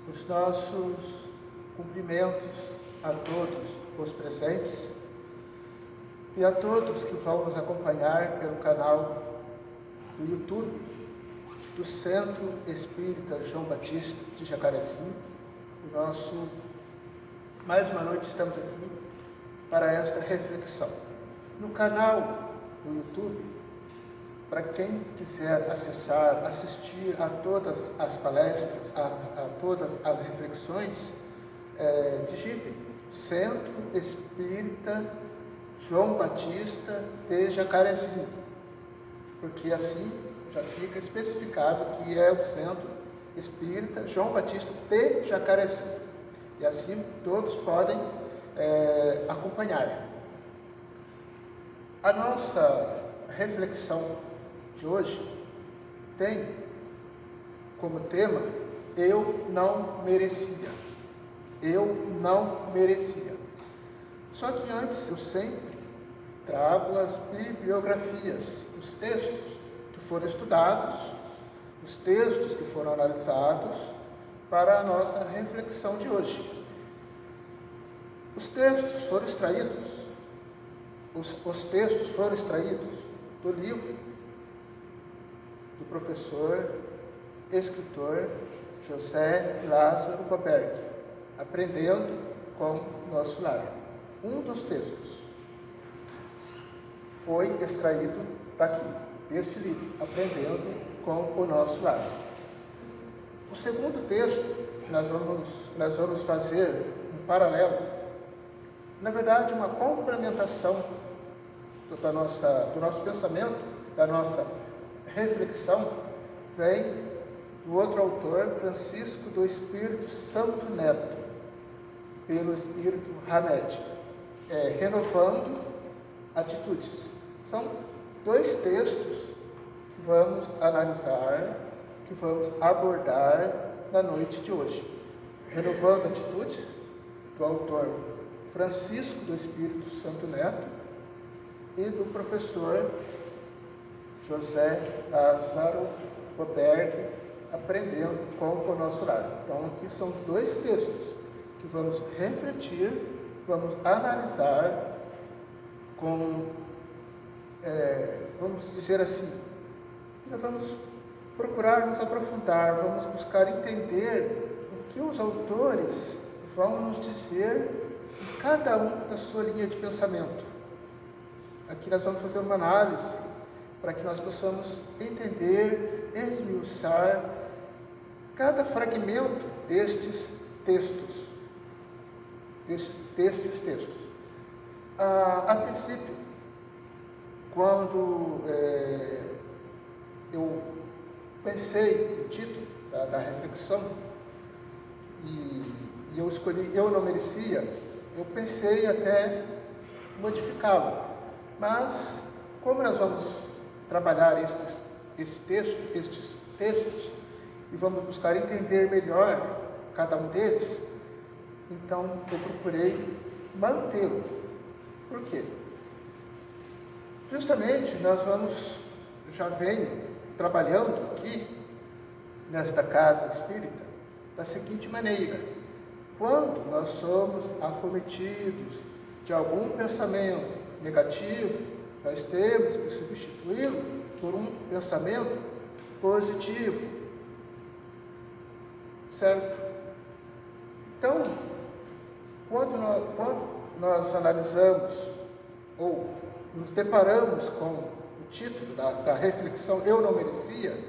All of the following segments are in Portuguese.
Os nossos cumprimentos a todos os presentes e a todos que vão nos acompanhar pelo canal do YouTube do Centro Espírita João Batista de Jacarezinho. Mais uma noite estamos aqui para esta reflexão. No canal do YouTube, para quem quiser acessar, assistir a todas as palestras, a todas as reflexões, digitem Centro Espírita João Batista de Jacarezinho, porque assim já fica especificado que é o Centro Espírita João Batista de Jacarezinho, e assim todos podem acompanhar. A nossa reflexão de hoje tem como tema Eu não merecia. Eu não merecia. Só que antes eu sempre trago as bibliografias, os textos que foram estudados, os textos que foram analisados para a nossa reflexão de hoje. Os textos foram extraídos, do livro do professor, escritor José Lázaro Roberto, Aprendendo com Nosso Lar. Um dos textos foi extraído daqui, deste livro, Aprendendo com o Nosso Lar. O segundo texto que nós vamos fazer um paralelo, na verdade uma complementação do nosso pensamento, da nossa reflexão, vem do outro autor, Francisco do Espírito Santo Neto, pelo Espírito Hamed, Renovando Atitudes. São dois textos que vamos analisar, que vamos abordar na noite de hoje. Renovando Atitudes, do autor Francisco do Espírito Santo Neto e do professor José Lázaro Roberto, Aprendendo com o Nosso Lar. Então aqui são dois textos que vamos refletir, vamos analisar vamos dizer assim, nós vamos procurar nos aprofundar, vamos buscar entender o que os autores vão nos dizer em cada um da sua linha de pensamento. Aqui nós vamos fazer uma análise para que nós possamos entender, esmiuçar cada fragmento destes textos. A princípio, quando eu pensei no título da reflexão e eu escolhi Eu Não Merecia, eu pensei até modificá-lo, mas como nós vamos trabalhar estes textos e vamos buscar entender melhor cada um deles, então eu procurei mantê-lo. Por quê? Justamente já venho trabalhando aqui nesta casa espírita da seguinte maneira: quando nós somos acometidos de algum pensamento negativo, nós temos que substituí-lo por um pensamento positivo, certo? Então, quando nós analisamos ou nos deparamos com o título da reflexão Eu Não Merecia,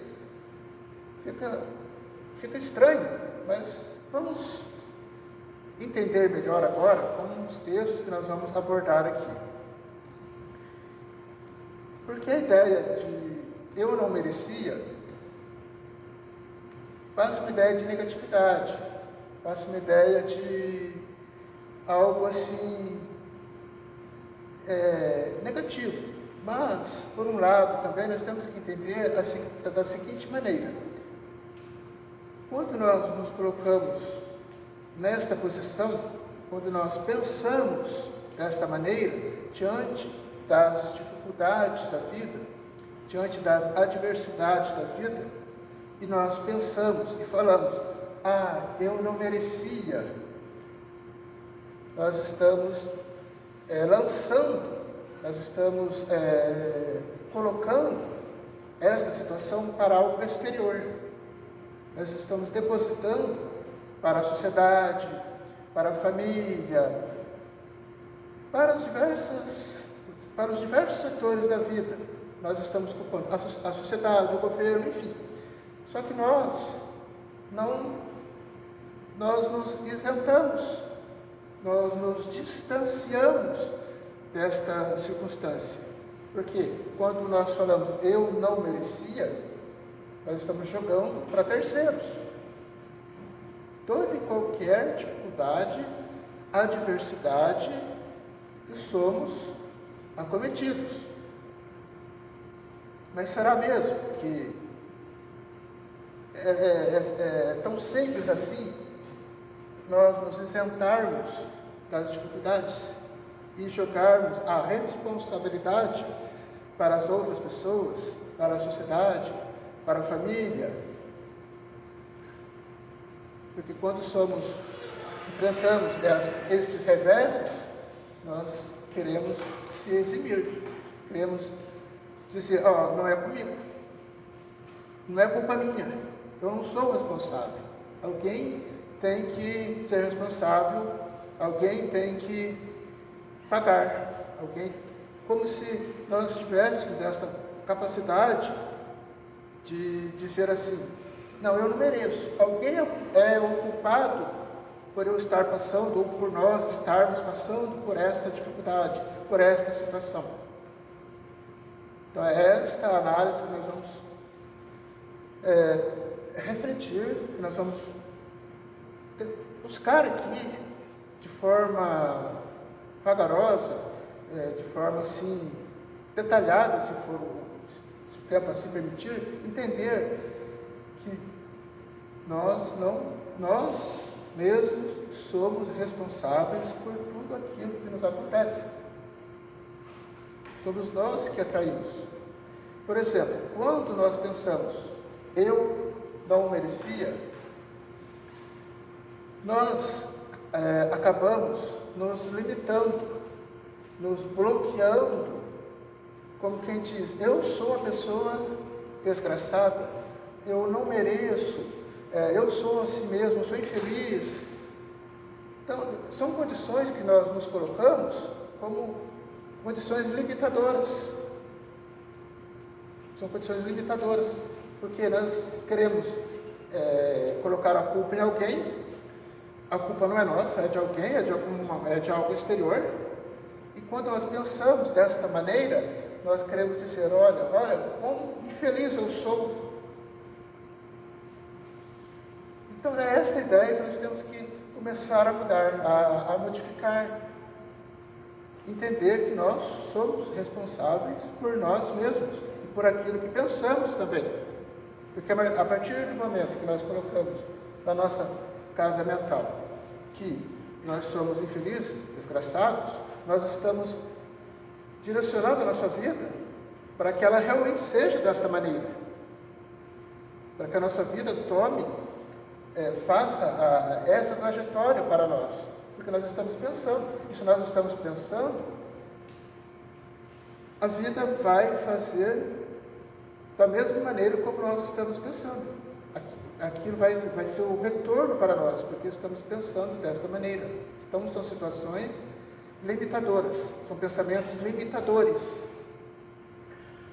fica estranho, mas vamos entender melhor agora com os textos que nós vamos abordar aqui. Porque a ideia de Eu Não Merecia passa uma ideia de negatividade, passa uma ideia de algo assim negativo. Mas, por um lado, também nós temos que entender da seguinte maneira: quando nós nos colocamos nesta posição, quando nós pensamos desta maneira, diante das dificuldades da vida, diante das adversidades da vida, e nós pensamos e falamos, eu não merecia, nós estamos lançando, nós estamos colocando esta situação para algo exterior. Nós estamos depositando para a sociedade, para a família, para os diversos setores da vida. Nós estamos culpando a sociedade, o governo, enfim. Só que nós nos isentamos, nós nos distanciamos desta circunstância. Porque quando nós falamos eu não merecia, nós estamos jogando para terceiros. Toda e qualquer dificuldade, adversidade que somos acometidos. Mas será mesmo que é tão simples assim nós nos isentarmos das dificuldades e jogarmos a responsabilidade para as outras pessoas, para a sociedade, para a família? Porque quando enfrentamos estes reversos, nós queremos se eximir, queremos dizer, não é comigo, não é culpa minha, eu não sou responsável, alguém tem que ser responsável, alguém tem que pagar, como se nós tivéssemos esta capacidade de dizer assim, não, eu não mereço, alguém é o culpado por eu estar passando, ou por nós estarmos passando por essa dificuldade, por esta situação. Então é esta análise que nós vamos refletir, que nós vamos buscar aqui de forma vagarosa, de forma assim detalhada, se o tempo assim permitir, entender que nós mesmos somos responsáveis por tudo aquilo que nos acontece. Somos nós que atraímos. Por exemplo, quando nós pensamos, eu não merecia, nós acabamos nos limitando, nos bloqueando, como quem diz, eu sou uma pessoa desgraçada, eu não mereço, eu sou assim mesmo, eu sou infeliz. Então, são condições que nós nos colocamos como condições limitadoras. São condições limitadoras, porque nós queremos colocar a culpa em alguém. A culpa não é nossa, é de alguém, é de algo exterior. E quando nós pensamos desta maneira, nós queremos dizer, olha, quão infeliz eu sou. Então é esta ideia que nós temos que começar a mudar, a modificar. Entender que nós somos responsáveis por nós mesmos e por aquilo que pensamos também. Porque a partir do momento que nós colocamos na nossa casa mental que nós somos infelizes, desgraçados, nós estamos direcionando a nossa vida para que ela realmente seja desta maneira. Para que a nossa vida faça essa trajetória para nós. Porque nós estamos pensando, e se nós estamos pensando, a vida vai fazer da mesma maneira como nós estamos pensando. Aquilo vai ser o retorno para nós, porque estamos pensando desta maneira. Então, são situações limitadoras, são pensamentos limitadores.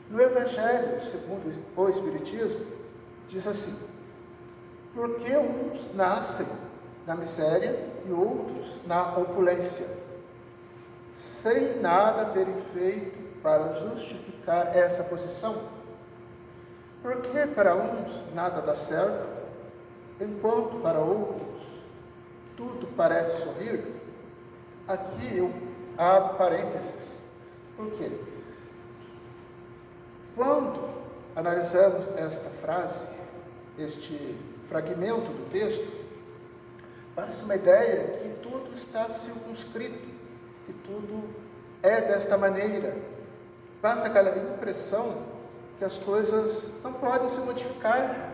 No Evangelho, segundo o Espiritismo, diz assim, porque uns nascem na miséria e outros na opulência, sem nada terem feito para justificar essa posição. Porque para uns nada dá certo, enquanto para outros tudo parece sorrir. Aqui eu abro parênteses. Por quê? Quando analisamos esta frase, este fragmento do texto, passa uma ideia que tudo está circunscrito, que tudo é desta maneira. Passa aquela impressão que as coisas não podem se modificar,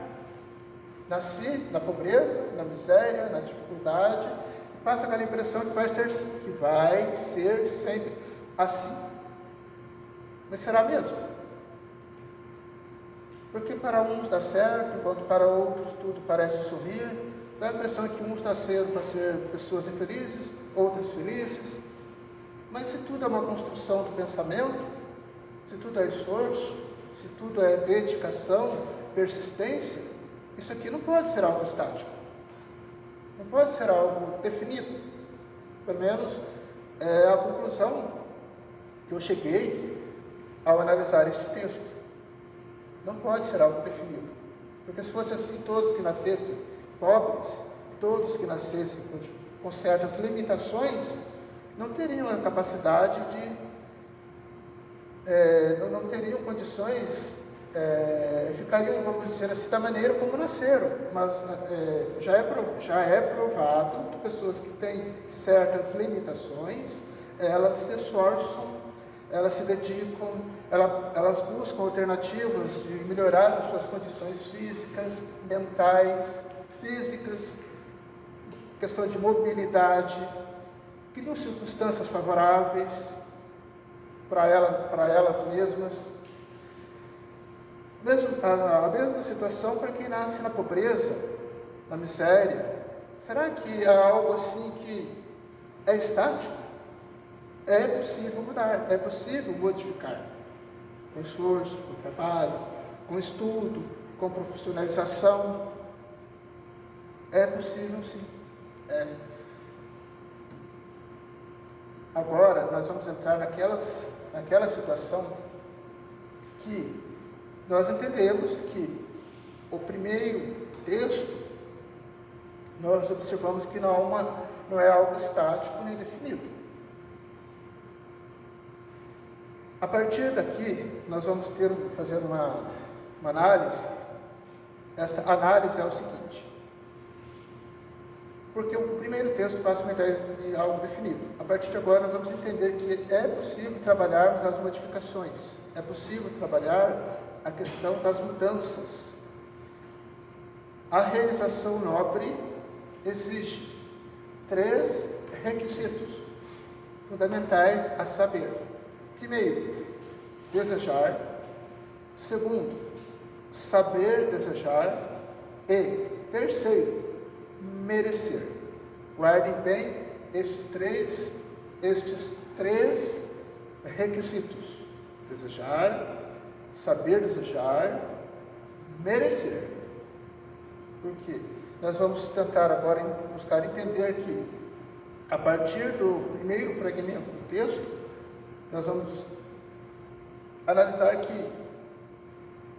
nasci na pobreza, na miséria, na dificuldade, e passa aquela impressão que vai ser sempre assim. Mas será mesmo? Porque para uns dá certo, enquanto para outros tudo parece sorrir. Dá a impressão que uns nasceram para ser pessoas infelizes, outros felizes. Mas se tudo é uma construção do pensamento, se tudo é esforço, se tudo é dedicação, persistência, isso aqui não pode ser algo estático. Não pode ser algo definido. Pelo menos é a conclusão que eu cheguei ao analisar este texto. Não pode ser algo definido. Porque se fosse assim, todos que nascessem pobres, todos que nascessem com certas limitações, não teriam a capacidade não teriam condições, ficariam, vamos dizer assim, da maneira como nasceram. Mas já é provado que pessoas que têm certas limitações, elas se esforçam, elas se dedicam, elas buscam alternativas de melhorar as suas condições físicas, mentais, questão de mobilidade, criam circunstâncias favoráveis para elas mesmas. A mesma situação para quem nasce na pobreza, na miséria. Será que é algo assim que é estático? É possível mudar, é possível modificar. Com esforço, com trabalho, com estudo, com profissionalização. É possível sim. Agora nós vamos entrar naquela situação que nós entendemos que o primeiro texto, nós observamos que não é algo estático nem definido. A partir daqui, nós vamos fazer uma análise. Esta análise é o seguinte: porque o primeiro texto passa uma ideia de algo definido. A partir de agora, nós vamos entender que é possível trabalharmos as modificações, é possível trabalhar a questão das mudanças. A realização nobre exige 3 requisitos fundamentais a saber. Primeiro, desejar. Segundo, saber desejar. E terceiro, merecer. Guardem bem estes três requisitos: desejar, saber desejar, merecer. Por quê? Nós vamos tentar agora buscar entender que, a partir do primeiro fragmento do texto, nós vamos analisar que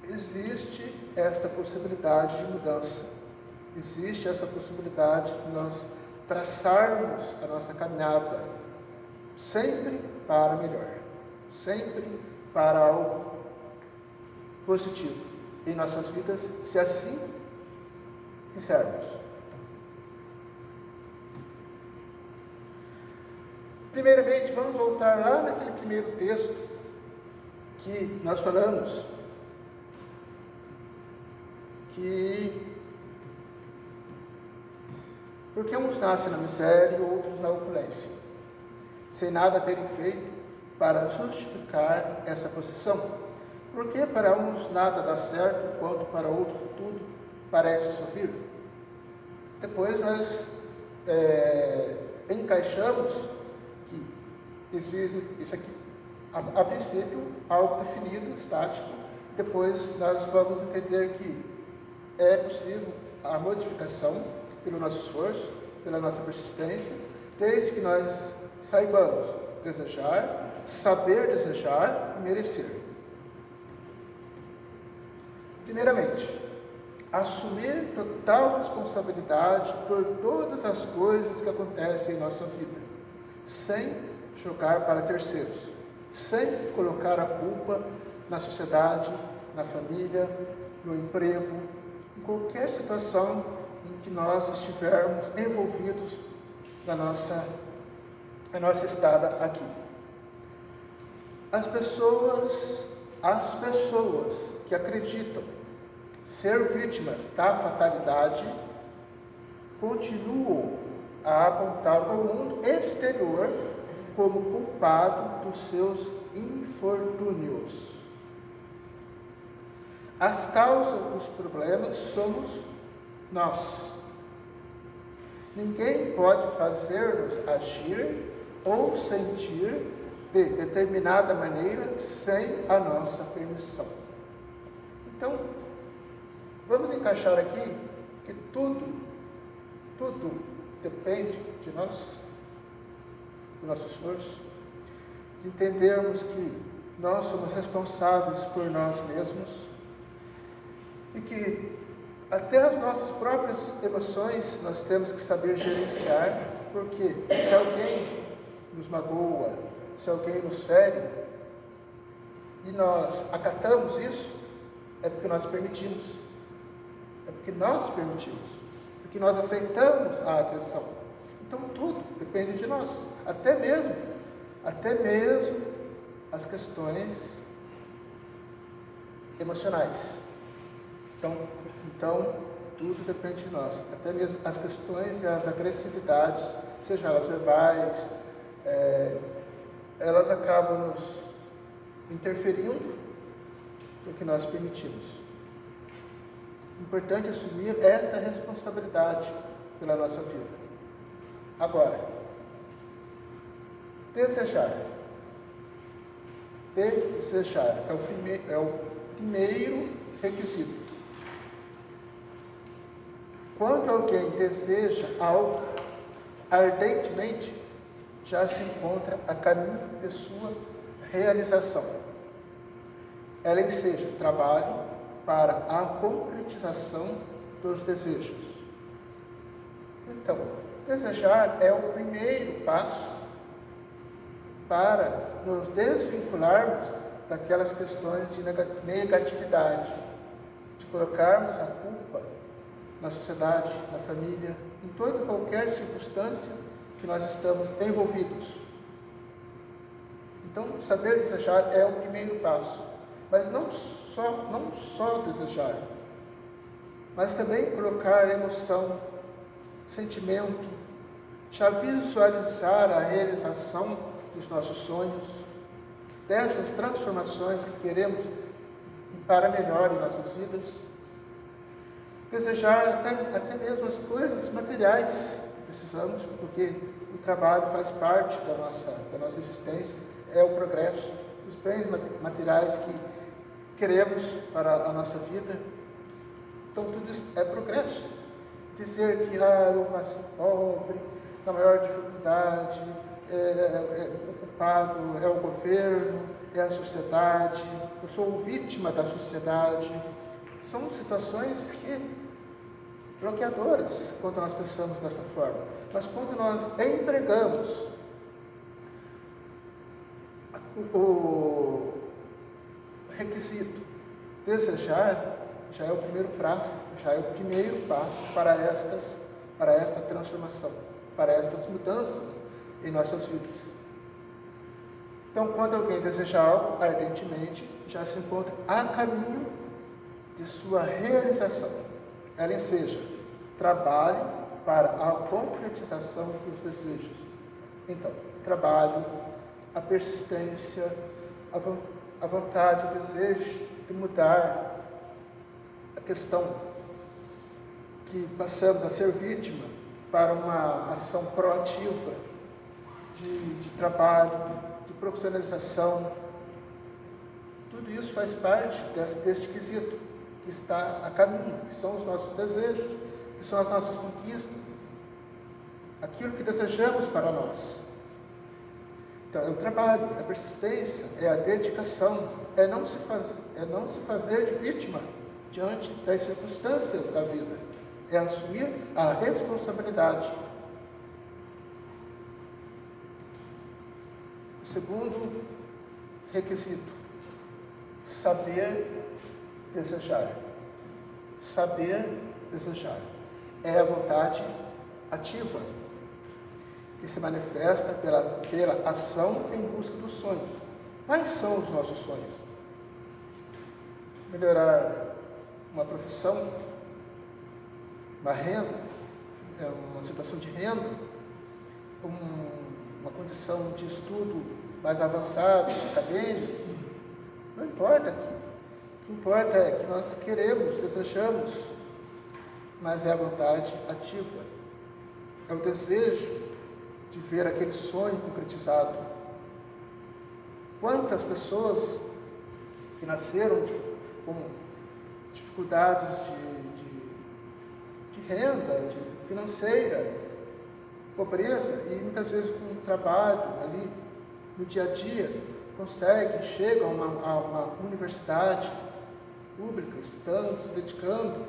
existe esta possibilidade de mudança. Existe essa possibilidade de nós traçarmos a nossa caminhada sempre para melhor, sempre para algo positivo em nossas vidas, se assim quisermos. Primeiramente, vamos voltar lá naquele primeiro texto que nós falamos, que porque uns nascem na miséria e outros na opulência, sem nada terem feito para justificar essa posição. Porque para uns nada dá certo, enquanto para outros tudo parece sorrir. Depois nós encaixamos que existe isso aqui, a princípio, algo definido, estático. Depois nós vamos entender que é possível a modificação pelo nosso esforço, pela nossa persistência, desde que nós saibamos desejar, saber desejar e merecer. Primeiramente, assumir total responsabilidade por todas as coisas que acontecem em nossa vida, sem jogar para terceiros, sem colocar a culpa na sociedade, na família, no emprego, em qualquer situação em que nós estivermos envolvidos na nossa estada aqui. As pessoas que acreditam ser vítimas da fatalidade, continuam a apontar o mundo exterior como culpado dos seus infortúnios. As causas dos problemas somos nós. Ninguém pode fazer-nos agir ou sentir de determinada maneira sem a nossa permissão. Então, vamos encaixar aqui que tudo depende de nós, do nosso esforço, de entendermos que nós somos responsáveis por nós mesmos e que até as nossas próprias emoções nós temos que saber gerenciar, porque se alguém nos magoa, se alguém nos fere, e nós acatamos isso, é porque nós permitimos. Porque nós aceitamos a agressão. Então tudo depende de nós, até mesmo as questões emocionais. Então tudo depende de nós, até mesmo as questões e as agressividades, seja elas verbais, elas acabam nos interferindo porque nós permitimos. Importante assumir esta responsabilidade pela nossa vida. Agora, desejar é o primeiro requisito. Quando alguém deseja algo ardentemente, já se encontra a caminho de sua realização. Ela enseja trabalho para a concretização dos desejos. Então, desejar é o primeiro passo para nos desvincularmos daquelas questões de negatividade, de colocarmos a culpa na sociedade, na família, em toda e qualquer circunstância que nós estamos envolvidos. Então, saber desejar é o primeiro passo, mas não só desejar, mas também colocar emoção, sentimento, já visualizar a realização dos nossos sonhos, dessas transformações que queremos para melhor em nossas vidas. Desejar até mesmo as coisas materiais que precisamos, porque o trabalho faz parte da nossa existência, é o progresso, os bens materiais que queremos para a nossa vida. Então tudo isso é progresso. Dizer que eu nasci pobre, na maior dificuldade, o culpado é o governo, é a sociedade, eu sou vítima da sociedade, são situações bloqueadoras quando nós pensamos dessa forma. Mas quando nós empregamos o requisito desejar, já é o primeiro passo para esta transformação, para estas mudanças em nossas vidas. Então, quando alguém deseja algo ardentemente, já se encontra a caminho de sua realização. Ela enseja trabalho para a concretização dos desejos. Então, trabalho, a persistência, a vontade, o desejo de mudar, a questão que passamos a ser vítima para uma ação proativa de trabalho, de profissionalização. Tudo isso faz parte deste quesito que está a caminho, que são os nossos desejos, que são as nossas conquistas, aquilo que desejamos para nós. Então, é o trabalho, é a persistência, é a dedicação, é não se fazer de vítima diante das circunstâncias da vida, é assumir a responsabilidade. O segundo requisito, saber desejar. Saber desejar é a vontade ativa, que se manifesta pela ação em busca dos sonhos. Quais são os nossos sonhos? Melhorar uma profissão, uma renda, uma situação de renda, uma condição de estudo mais avançado, acadêmico, não importa aqui. O que importa é que nós queremos, desejamos, mas é a vontade ativa, é o desejo de ver aquele sonho concretizado. Quantas pessoas que nasceram com dificuldades de renda, financeira, pobreza, e muitas vezes com trabalho ali no dia a dia, conseguem, chegam a uma universidade pública, estudando, se dedicando.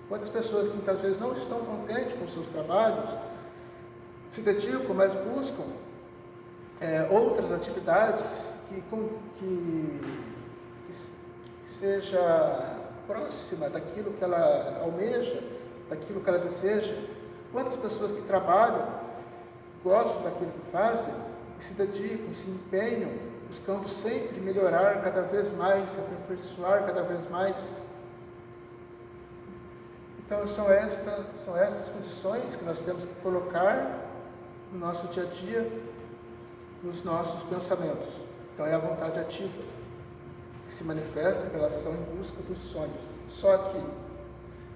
Quantas pessoas que muitas vezes não estão contentes com seus trabalhos, se dedicam, mas buscam outras atividades que seja próxima daquilo que ela almeja, daquilo que ela deseja. Quantas pessoas que trabalham, gostam daquilo que fazem, e se dedicam, se empenham, buscando sempre melhorar cada vez mais, se aperfeiçoar cada vez mais. Então são estas condições que nós temos que colocar no nosso dia a dia, nos nossos pensamentos. Então é a vontade ativa, que se manifesta pela ação em busca dos sonhos. Só que,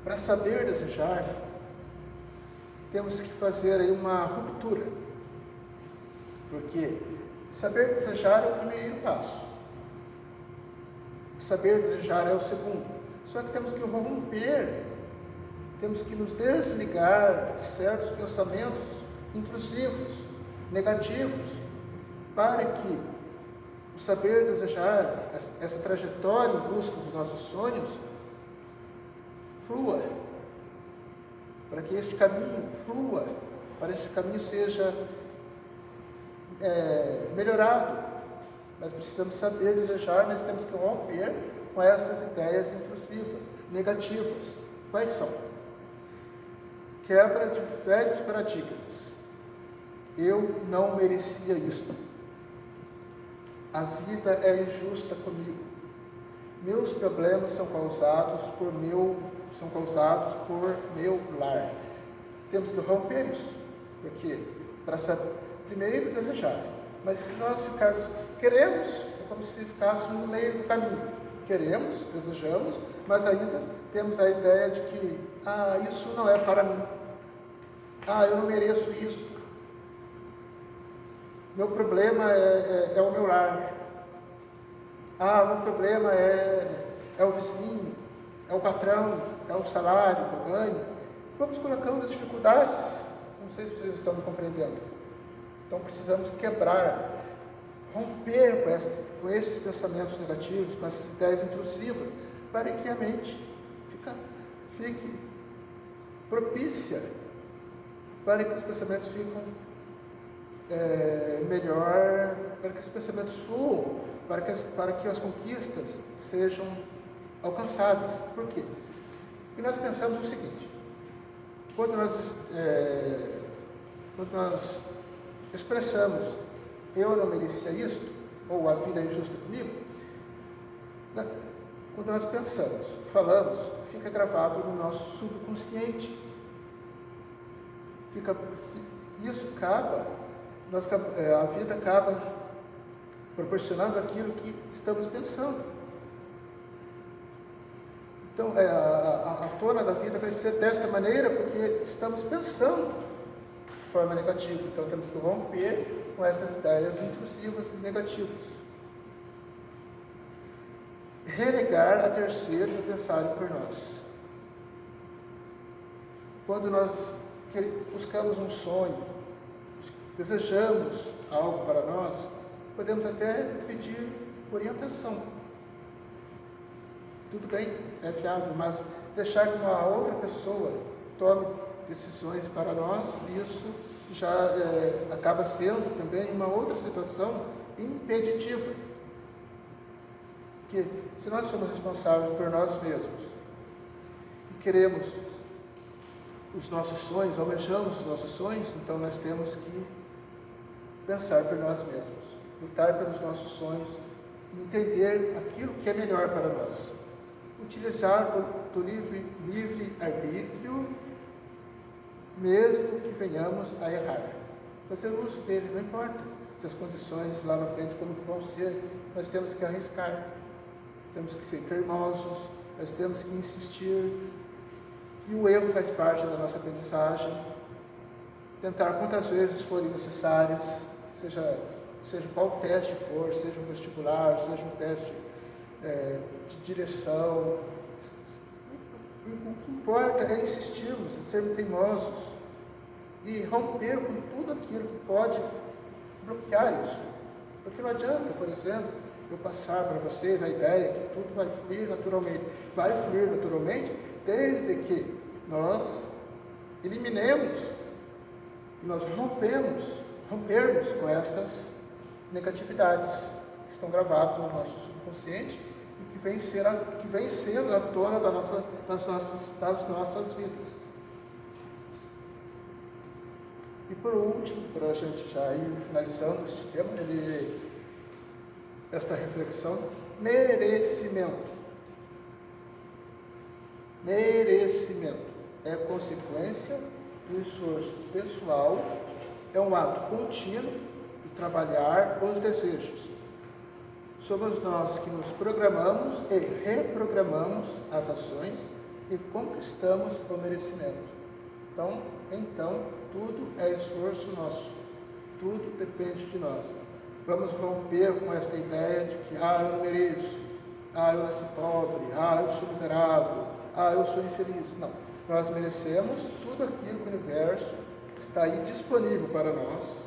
para saber desejar, temos que fazer aí uma ruptura, porque saber desejar é o primeiro passo, saber desejar é o segundo. Só que temos que romper, temos que nos desligar de certos pensamentos intrusivos, negativos, para que o saber desejar, essa trajetória em busca dos nossos sonhos, flua, para que este caminho flua, para que este caminho seja melhorado. Nós precisamos saber desejar, mas temos que romper com essas ideias intrusivas, negativas. Quais são? Quebra de velhos paradigmas. Eu não merecia isso. A vida é injusta comigo. Meus problemas são causados por meu lar. Temos que romper isso. Por quê? Para saber, primeiro desejar. Mas se nós queremos, é como se ficássemos no meio do caminho. Queremos, desejamos, mas ainda temos a ideia de que, isso não é para mim. Eu não mereço isso. Meu problema é o meu lar. O meu problema é o vizinho, é o patrão, é o salário que eu ganho. Vamos colocando dificuldades. Não sei se vocês estão me compreendendo. Então precisamos quebrar, romper com esses pensamentos negativos, com essas ideias intrusivas, para que a mente fique propícia, para que os pensamentos fiquem melhor, para que os pensamentos fluam, para que as conquistas sejam alcançadas. Por quê? Porque nós pensamos o seguinte: quando nós expressamos eu não merecia isso, ou a vida é injusta comigo, quando nós pensamos, falamos, fica gravado no nosso subconsciente. A vida acaba proporcionando aquilo que estamos pensando. Então, a tona da vida vai ser desta maneira, porque estamos pensando de forma negativa. Então, temos que romper com essas ideias intrusivas e negativas. Renegar a terceiros a pensarem por nós. Quando nós buscamos um sonho, desejamos algo para nós, podemos até pedir orientação. Tudo bem, é viável, mas deixar que uma outra pessoa tome decisões para nós, isso já acaba sendo também uma outra situação impeditiva. Que se nós somos responsáveis por nós mesmos e queremos os nossos sonhos, almejamos os nossos sonhos, então nós temos que pensar por nós mesmos, lutar pelos nossos sonhos e entender aquilo que é melhor para nós. Utilizar do livre-arbítrio, mesmo que venhamos a errar. Fazer uso dele, não importa se as condições lá na frente como vão ser, nós temos que arriscar, temos que ser teimosos, nós temos que insistir, e o erro faz parte da nossa aprendizagem. Tentar quantas vezes forem necessárias, seja qual teste for, seja um vestibular, seja um teste de direção. O que importa é insistirmos, é sermos teimosos e romper com tudo aquilo que pode bloquear isso. Porque não adianta, por exemplo, eu passar para vocês a ideia que tudo vai fluir naturalmente. Vai fluir naturalmente desde que nós eliminemos, que nós rompermos com estas negatividades que estão gravadas no nosso subconsciente e que vem sendo a tona das nossas vidas. E por último, para a gente já ir finalizando este tema, esta reflexão, merecimento. Merecimento é consequência do esforço pessoal, é um ato contínuo de trabalhar os desejos. Somos nós que nos programamos e reprogramamos as ações e conquistamos o merecimento. Então, tudo é esforço nosso, tudo depende de nós. Vamos romper com esta ideia de que, eu não mereço, eu nasci pobre, eu sou miserável, eu sou infeliz. Não, nós merecemos tudo aquilo que o universo está aí disponível para nós,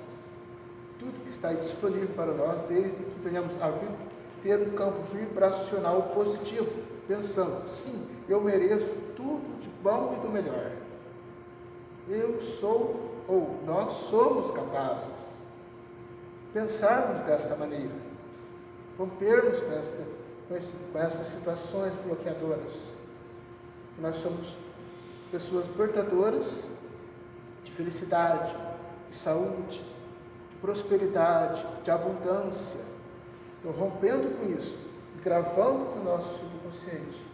tudo que está aí disponível para nós, desde que venhamos a ter um campo vibracional positivo, pensando, sim, eu mereço tudo de bom e do melhor. Eu sou, ou nós somos capazes de pensarmos desta maneira, rompermos com estas situações bloqueadoras. Nós somos pessoas portadoras de felicidade, de saúde, de prosperidade, de abundância. Então, rompendo com isso, gravando com o nosso subconsciente,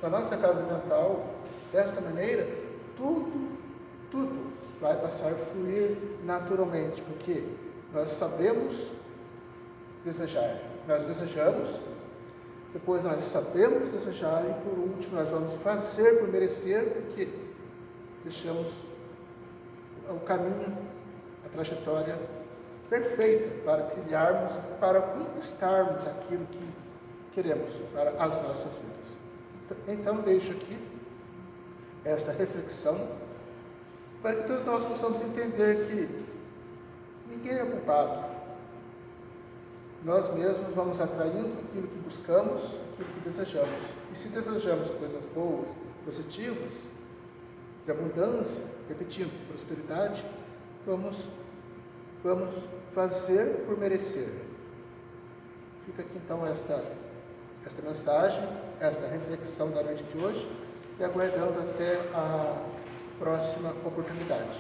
na nossa casa mental, desta maneira, tudo vai passar a fluir naturalmente, porque nós sabemos desejar, nós desejamos, depois nós sabemos desejar e por último nós vamos fazer por merecer, porque deixamos o caminho, a trajetória perfeita para trilharmos, para conquistarmos aquilo que queremos para as nossas vidas. Então deixo aqui esta reflexão para que todos nós possamos entender que ninguém é culpado. Nós mesmos vamos atraindo aquilo que buscamos, aquilo que desejamos. E se desejamos coisas boas, positivas, de abundância, repetindo, prosperidade, vamos fazer por merecer. Fica aqui então esta mensagem, esta reflexão da noite de hoje, e aguardando até a próxima oportunidade.